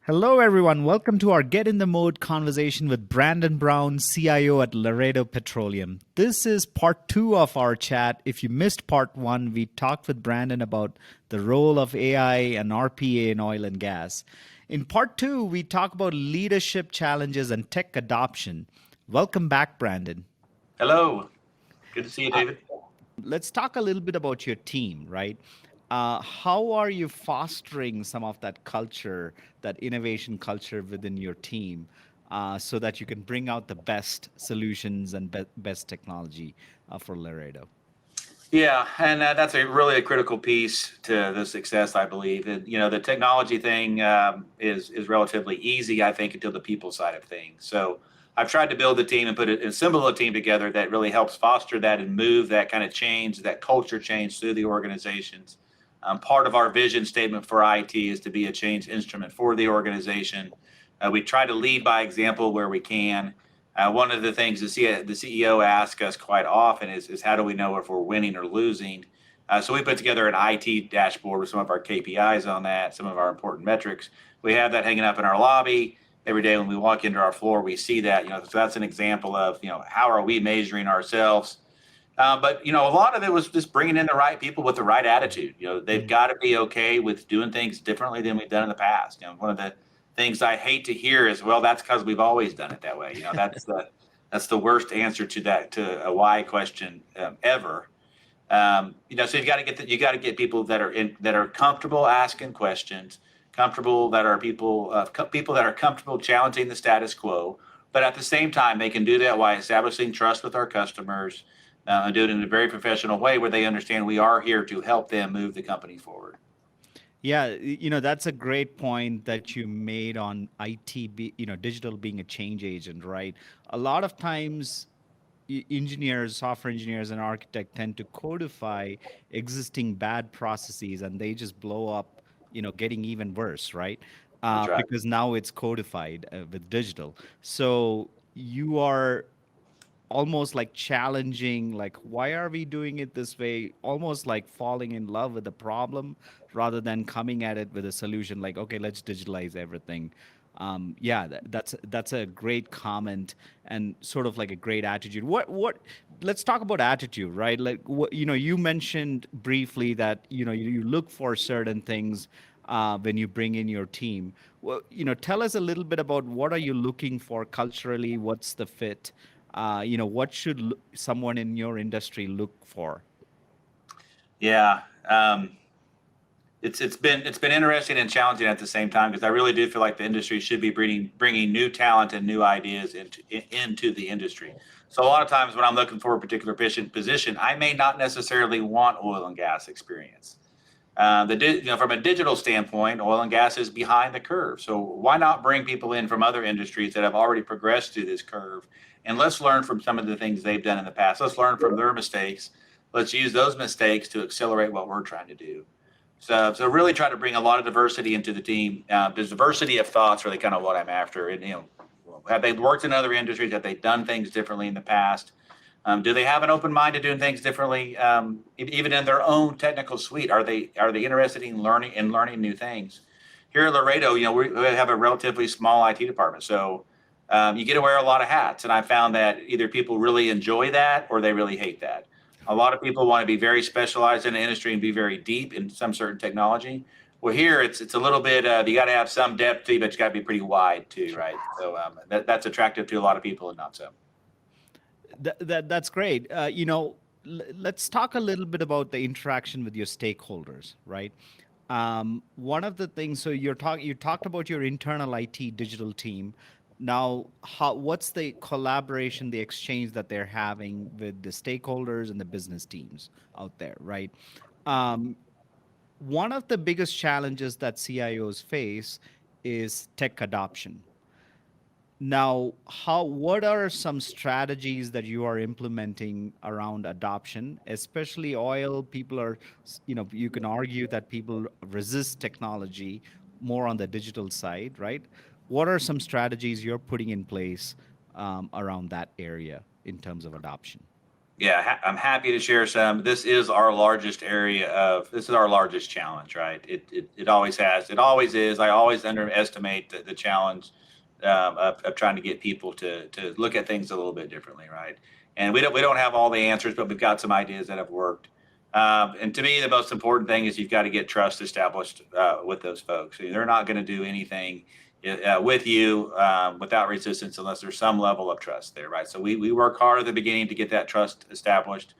Hello, everyone. Welcome to our Get in the Mode conversation with Brandon Brown, CIO at Laredo Petroleum. This is part two of our chat. If you missed part one, we talked with Brandon about the role of AI and RPA in oil and gas. In part two, we talk about leadership challenges and tech adoption. Welcome back, Brandon. Hello. Good to see you, David. Let's talk a little bit about your team, right? How are you fostering some of that culture, that innovation culture within your team, so that you can bring out the best solutions and best technology for Laredo? Yeah, and that's really a critical piece to the success, I believe. And the technology thing is relatively easy, I think, until the people side of things. So I've tried to build a team and assemble a team together that really helps foster that and move that kind of change, that culture change through the organizations. Part of our vision statement for IT is to be a change instrument for the organization. We try to lead by example where we can. One of the things the CEO asks us quite often is how do we know if we're winning or losing? So we put together an IT dashboard with some of our KPIs on that, some of our important metrics. We have that hanging up in our lobby every day when we walk into our floor. We see that, so that's an example of how are we measuring ourselves. But a lot of it was just bringing in the right people with the right attitude. They've got to be okay with doing things differently than we've done in the past. One of the things I hate to hear is, well, that's because we've always done it that way. That's the worst answer to a why question ever. So you got to get people that are comfortable asking questions, comfortable that are people that are comfortable challenging the status quo, but at the same time they can do that while establishing trust with our customers and do it in a very professional way where they understand we are here to help them move the company forward. Yeah, that's a great point that you made on digital being a change agent, right? A lot of times engineers, software engineers, and architects tend to codify existing bad processes, and they just blow up, getting even worse, right? That's right. Because now it's codified with digital. So you are almost like challenging, like, why are we doing it this way? Almost like falling in love with the problem rather than coming at it with a solution like, okay, let's digitalize everything. Yeah, that's a great comment and sort of like a great attitude. Let's talk about attitude, right? Like, you mentioned briefly that, you look for certain things when you bring in your team. Well, tell us a little bit about what are you looking for culturally? What's the fit? What should someone in your industry look for? Yeah. It's been interesting and challenging at the same time because I really do feel like the industry should be bringing new talent and new ideas into the industry. So a lot of times when I'm looking for a particular position, I may not necessarily want oil and gas experience. From a digital standpoint, oil and gas is behind the curve. So why not bring people in from other industries that have already progressed through this curve, and let's learn from some of the things they've done in the past. Let's learn from their mistakes. Let's use those mistakes to accelerate what we're trying to do. So really try to bring a lot of diversity into the team. There's diversity of thoughts, really, kind of what I'm after. And have they worked in other industries? Have they done things differently in the past? Do they have an open mind to doing things differently, even in their own technical suite? Are they interested in learning new things? Here at Laredo, we have a relatively small IT department, so you get to wear a lot of hats. And I found that either people really enjoy that or they really hate that. A lot of people want to be very specialized in the industry and be very deep in some certain technology. Well, here it's a little bit. You got to have some depth too, but you got to be pretty wide too, right? So that's attractive to a lot of people and not so. That's great. Let's talk a little bit about the interaction with your stakeholders, right? One of the things, so you talked about your internal IT digital team. Now, what's the collaboration, the exchange that they're having with the stakeholders and the business teams out there, right? Um, One of the biggest challenges that CIOs face is tech adoption. Now, what are some strategies that you are implementing around adoption, especially oil? People are, you can argue that people resist technology more on the digital side, right? What are some strategies you're putting in place around that area in terms of adoption? Yeah, I'm happy to share some. This is our largest challenge, right? It always has. It always is. I always underestimate the challenge of trying to get people to look at things a little bit differently, right? And we don't have all the answers, but we've got some ideas that have worked. And to me, the most important thing is you've got to get trust established with those folks. They're not going to do anything with you without resistance unless there's some level of trust there, right? So we work hard at the beginning to get that trust established.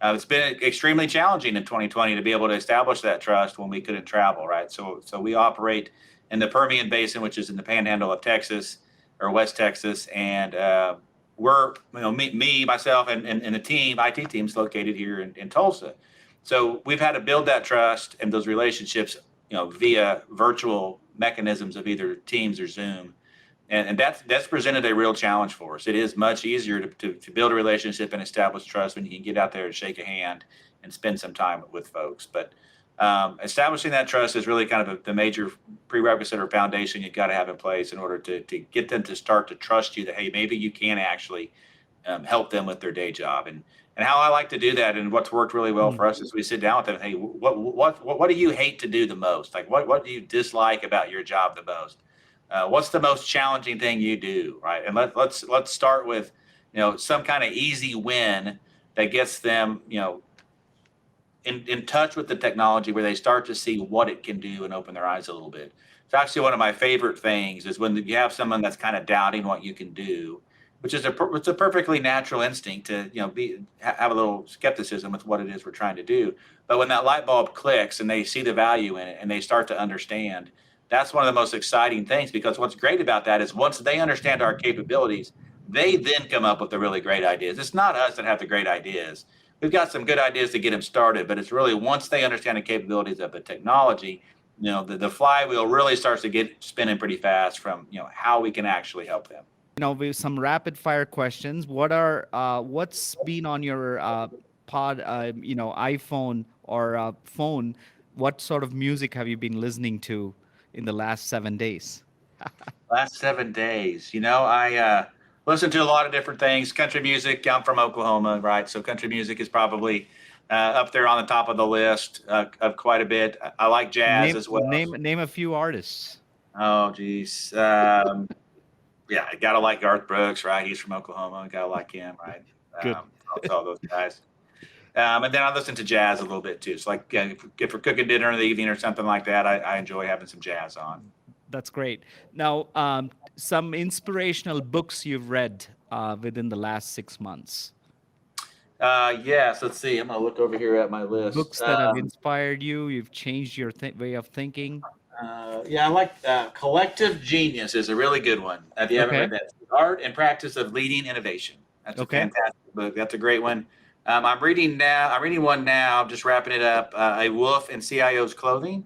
It's been extremely challenging in 2020 to be able to establish that trust when we couldn't travel, right? So we operate in the Permian Basin, which is in the Panhandle of Texas or West Texas, and we're myself, and the team, IT team's located here in Tulsa. So we've had to build that trust and those relationships, via virtual mechanisms of either Teams or Zoom. And that's presented a real challenge for us. It is much easier to build a relationship and establish trust when you can get out there and shake a hand and spend some time with folks. But establishing that trust is really kind of the major prerequisite or foundation you've got to have in place in order to get them to start to trust you that, hey, maybe you can actually help them with their day job. And how I like to do that, and what's worked really well Mm. for us, is we sit down with them. Hey, what do you hate to do the most? Like what do you dislike about your job the most? What's the most challenging thing you do, right? And let's start with some kind of easy win that gets them in touch with the technology where they start to see what it can do and open their eyes a little bit. It's actually one of my favorite things is when you have someone that's kind of doubting what you can do, which is it's a perfectly natural instinct to have a little skepticism with what it is we're trying to do. But when that light bulb clicks and they see the value in it and they start to understand, that's one of the most exciting things, because what's great about that is once they understand our capabilities, they then come up with the really great ideas. It's not us that have the great ideas. We've got some good ideas to get them started, but it's really once they understand the capabilities of the technology, the flywheel really starts to get spinning pretty fast from how we can actually help them. With some rapid fire questions. What's been on your iPhone or phone? What sort of music have you been listening to in the last 7 days? Last 7 days, I listen to a lot of different things. Country music. I'm from Oklahoma, right? So country music is probably up there on the top of the list of quite a bit. I like jazz Name as well. name name a few artists. Oh, geez. Yeah, I gotta like Garth Brooks, right? He's from Oklahoma. Gotta like him, right? Good. All those guys. And then I listen to jazz a little bit too. So like if we're cooking dinner in the evening or something like that, I enjoy having some jazz on. That's great. Now, some inspirational books you've read within the last 6 months. Yes, let's see. I'm gonna look over here at my list. Books that have inspired you. You've changed your way of thinking. Yeah, I like Collective Genius is a really good one. If you haven't Okay. read that, Art and Practice of Leading Innovation. That's a Okay. fantastic book. That's a great one. I'm reading now. I'm reading one now. I'm just wrapping it up. A Wolf in CIO's Clothing.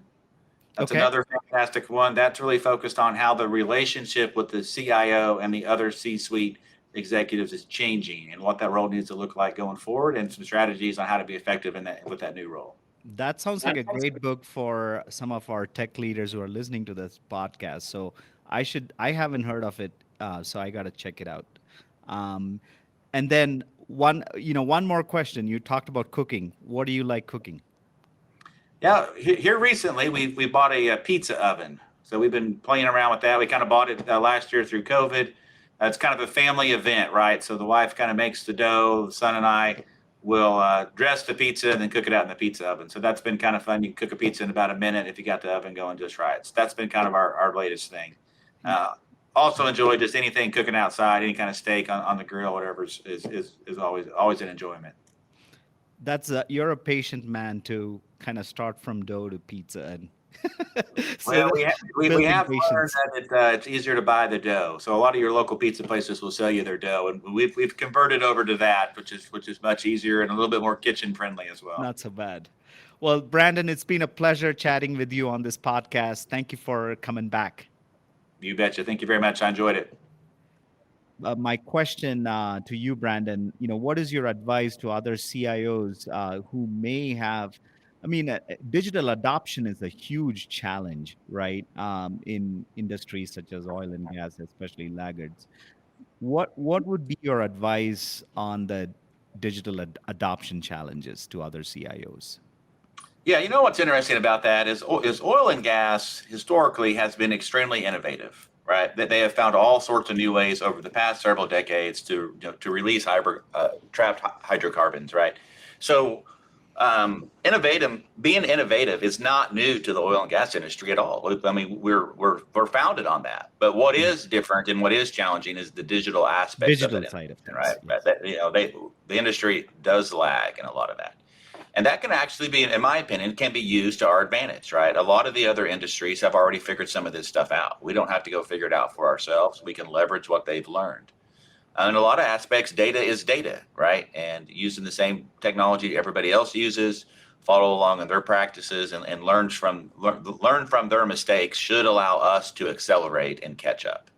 That's Okay. another fantastic one. That's really focused on how the relationship with the CIO and the other C-suite executives is changing and what that role needs to look like going forward, and some strategies on how to be effective in that with that new role. That sounds like a great book for some of our tech leaders who are listening to this podcast. So I haven't heard of it, so I got to check it out. Um, and then one more question. You talked about cooking. What do you like cooking? Yeah, here recently we bought a pizza oven. So we've been playing around with that. We kind of bought it last year through COVID. It's kind of a family event, right? So the wife kind of makes the dough. The son and I will dress the pizza and then cook it out in the pizza oven. So that's been kind of fun. You can cook a pizza in about a minute if you got the oven going just right. So that's been kind of our latest thing. Uh, Also enjoy just anything cooking outside, any kind of steak on the grill, whatever is always an enjoyment. You're a patient man to kind of start from dough to pizza, and so Well, that's we building have learned patience. that it's easier to buy the dough. So a lot of your local pizza places will sell you their dough, and we've converted over to that, which is much easier and a little bit more kitchen friendly as well. Not so bad. Well, Brandon, it's been a pleasure chatting with you on this podcast. Thank you for coming back. You betcha. Thank you very much. I enjoyed it. My question to you, Brandon, what is your advice to other CIOs who may have, digital adoption is a huge challenge, right? In industries such as oil and gas, especially laggards. What would be your advice on the digital adoption challenges to other CIOs? Yeah, you know what's interesting about that is oil and gas historically has been extremely innovative, right? That they have found all sorts of new ways over the past several decades to release trapped hydrocarbons, right? So being innovative is not new to the oil and gas industry at all. I mean, we're founded on that. But what Mhm. is different and what is challenging is the digital aspects of Digital it, side of things, right? yes. The industry does lag in a lot of that. And that can actually be, in my opinion, can be used to our advantage, right? A lot of the other industries have already figured some of this stuff out. We don't have to go figure it out for ourselves. We can leverage what they've learned. In a lot of aspects, data is data, right? And using the same technology everybody else uses, follow along in their practices, and learn from their mistakes should allow us to accelerate and catch up.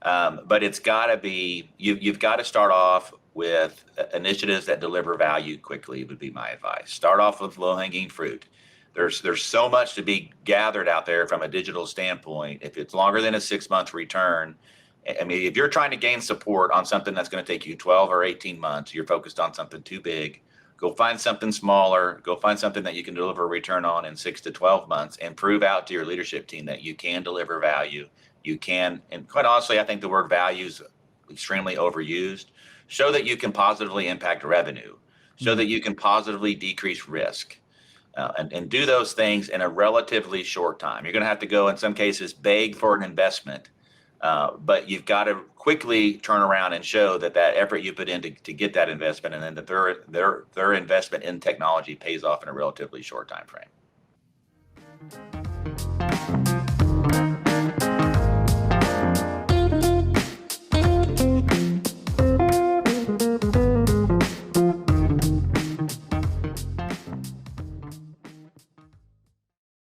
But it's got to be you've got to start off with initiatives that deliver value quickly. Would be my advice. Start off with low hanging fruit. There's so much to be gathered out there from a digital standpoint. If it's longer than a 6 month return, I mean, if you're trying to gain support on something that's going to take you 12 or 18 months, you're focused on something too big. Go find something smaller. Go find something that you can deliver a return on in 6 to 12 months, and prove out to your leadership team that you can deliver value. You can, and quite honestly, I think the word value is extremely overused. Show that you can positively impact revenue. Show that Mhm. you can positively decrease risk. And do those things in a relatively short time. You're going to have to go, in some cases, beg for an investment, but you've got to quickly turn around and show that effort you put in to get that investment, and then that their investment in technology pays off in a relatively short time frame.